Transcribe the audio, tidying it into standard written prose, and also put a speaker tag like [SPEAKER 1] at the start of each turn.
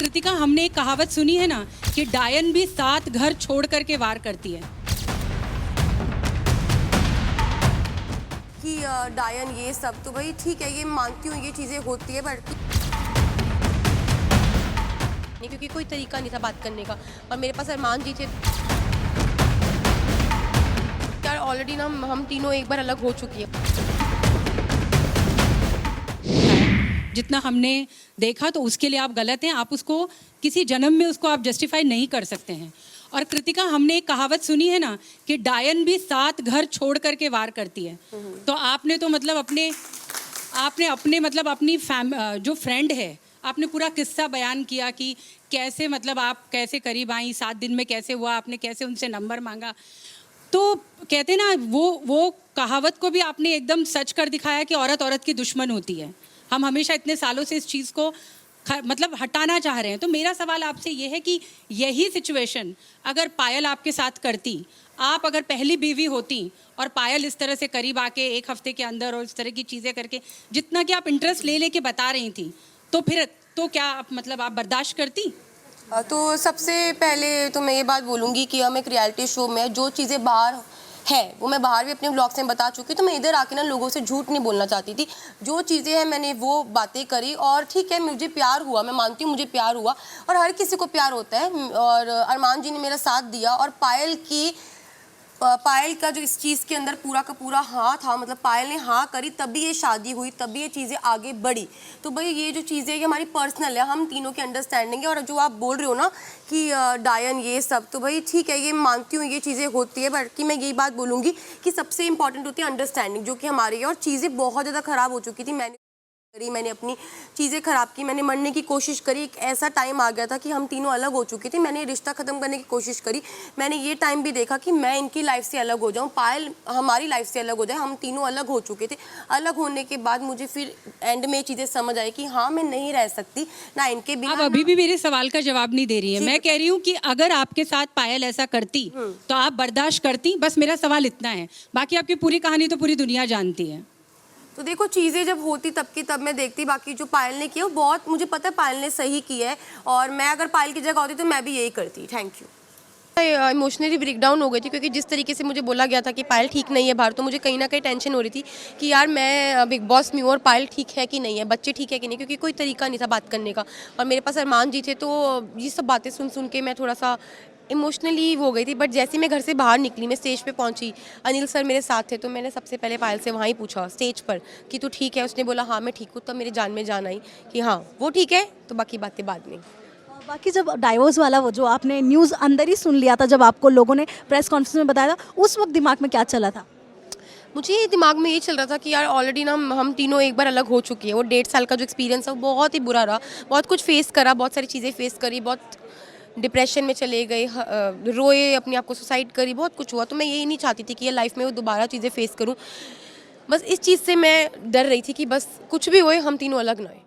[SPEAKER 1] कृतिका, हमने एक कहावत सुनी है ना कि डायन भी 7 घर छोड़ करके वार करती है।
[SPEAKER 2] कि डायन ये सब तो भाई ठीक है, ये मानती हूँ ये चीज़ें होती है, बट क्योंकि कोई तरीका नहीं था बात करने का और मेरे पास अरमान जी थे। यार ऑलरेडी ना हम तीनों एक बार अलग हो चुकी है।
[SPEAKER 1] जितना हमने देखा तो उसके लिए आप गलत हैं, आप उसको किसी जन्म में उसको आप जस्टिफाई नहीं कर सकते हैं। और कृतिका, हमने एक कहावत सुनी है ना कि डायन भी 7 घर छोड़ करके वार करती है। तो आपने तो मतलब आपने मतलब अपनी जो फ्रेंड है, आपने पूरा किस्सा बयान किया कि कैसे मतलब आप कैसे करीब आई, 7 दिन में कैसे हुआ, आपने कैसे उनसे नंबर मांगा। तो कहते ना वो कहावत को भी आपने एकदम सच कर दिखाया कि औरत औरत की दुश्मन होती है। हम हमेशा इतने सालों से इस चीज़ को मतलब हटाना चाह रहे हैं। तो मेरा सवाल आपसे ये है कि यही सिचुएशन अगर पायल आपके साथ करती, आप अगर पहली बीवी होती और पायल इस तरह से करीब आके 1 हफ्ते के अंदर और इस तरह की चीज़ें करके, जितना कि आप इंटरेस्ट ले लेके बता रही थी, तो फिर तो क्या आप मतलब आप बर्दाश्त करती?
[SPEAKER 2] तो सबसे पहले तो मैं ये बात बोलूँगी कि हम एक रियलिटी शो में जो चीज़ें बाहर है वो मैं बाहर भी अपने ब्लॉग्स में बता चुकी, तो मैं इधर आके ना लोगों से झूठ नहीं बोलना चाहती थी। जो चीज़ें हैं मैंने वो बातें करी और ठीक है, मुझे प्यार हुआ, मैं मानती हूँ मुझे प्यार हुआ और हर किसी को प्यार होता है और अरमान जी ने मेरा साथ दिया और पायल का जो इस चीज़ के अंदर पूरा का पूरा हाँ था, मतलब पायल ने हाँ करी तभी ये शादी हुई, तभी ये चीज़ें आगे बढ़ी। तो भाई ये जो चीज़ें ये हमारी पर्सनल है, हम तीनों की अंडरस्टैंडिंग है। और जो आप बोल रहे हो ना कि डायन ये सब, तो भाई ठीक है, ये मानती हूँ ये चीज़ें होती है, बल्कि मैं यही बात बोलूँगी कि सबसे इंपॉर्टेंट होती है अंडरस्टैंडिंग, जो कि हमारी है। और चीज़ें बहुत ज़्यादा ख़राब हो चुकी थी, मैंने अपनी चीज़ें ख़राब की, मैंने मरने की कोशिश करी। एक ऐसा टाइम आ गया था कि हम तीनों अलग हो चुके थे, मैंने रिश्ता ख़त्म करने की कोशिश करी। मैंने ये टाइम भी देखा कि मैं इनकी लाइफ से अलग हो जाऊं, पायल हमारी लाइफ से अलग हो जाए, हम तीनों अलग हो चुके थे। अलग होने के बाद मुझे फिर एंड में ये चीज़ें समझ आई कि हाँ, मैं नहीं रह सकती ना इनके बिना।
[SPEAKER 1] आप अभी भी मेरे सवाल का जवाब नहीं दे रही है। मैं कह रही हूँ कि अगर आपके साथ पायल ऐसा करती तो आप बर्दाश्त करती? बस मेरा सवाल इतना है, बाकी आपकी पूरी कहानी तो पूरी दुनिया जानती है।
[SPEAKER 2] तो देखो, चीज़ें जब होती तब की तब मैं देखती, बाकी जो पायल ने किया वो बहुत, मुझे पता है पायल ने सही किया है और मैं अगर पायल की जगह होती तो मैं भी यही करती। Thank you. इमोशनली ब्रेकडाउन हो गई थी क्योंकि जिस तरीके से मुझे बोला गया था कि पायल ठीक नहीं है बाहर, तो मुझे कहीं ना कहीं टेंशन हो रही थी कि यार मैं बिग बॉस में हूँ और पायल ठीक है कि नहीं है, बच्चे ठीक है कि नहीं, क्योंकि कोई तरीका नहीं था बात करने का। और मेरे पास अरमान जी थे, तो ये सब बातें सुन सुन के मैं थोड़ा सा इमोशनली हो गई थी। बट जैसे मैं घर से बाहर निकली, मैं स्टेज पे पहुंची, अनिल सर मेरे साथ थे, तो मैंने सबसे पहले पायल से वहाँ ही पूछा स्टेज पर कि तू ठीक है? उसने बोला हाँ मैं ठीक हूँ। तब मेरे जान में जान आई कि हाँ वो ठीक है, तो बाकी बातें बाद में।
[SPEAKER 3] बाकी जब डाइवोर्स वाला वो जो आपने न्यूज़ अंदर ही सुन लिया था, जब आपको लोगों ने प्रेस कॉन्फ्रेंस में बताया था, उस वक्त दिमाग में क्या चला था?
[SPEAKER 2] मुझे दिमाग में ये चल रहा था कि यार ऑलरेडी ना हम तीनों एक बार अलग हो चुकी है। वो 1.5 साल का जो एक्सपीरियंस है वो बहुत ही बुरा रहा, बहुत कुछ फेस करा, बहुत सारी चीज़ें फेस करी, बहुत डिप्रेशन में चले गए, रोए, अपने आप को सुसाइड करी, बहुत कुछ हुआ। तो मैं यही नहीं चाहती थी कि ये लाइफ में वो दोबारा चीज़ें फेस करूँ। बस इस चीज़ से मैं डर रही थी कि बस कुछ भी होए हम तीनों अलग ना होए।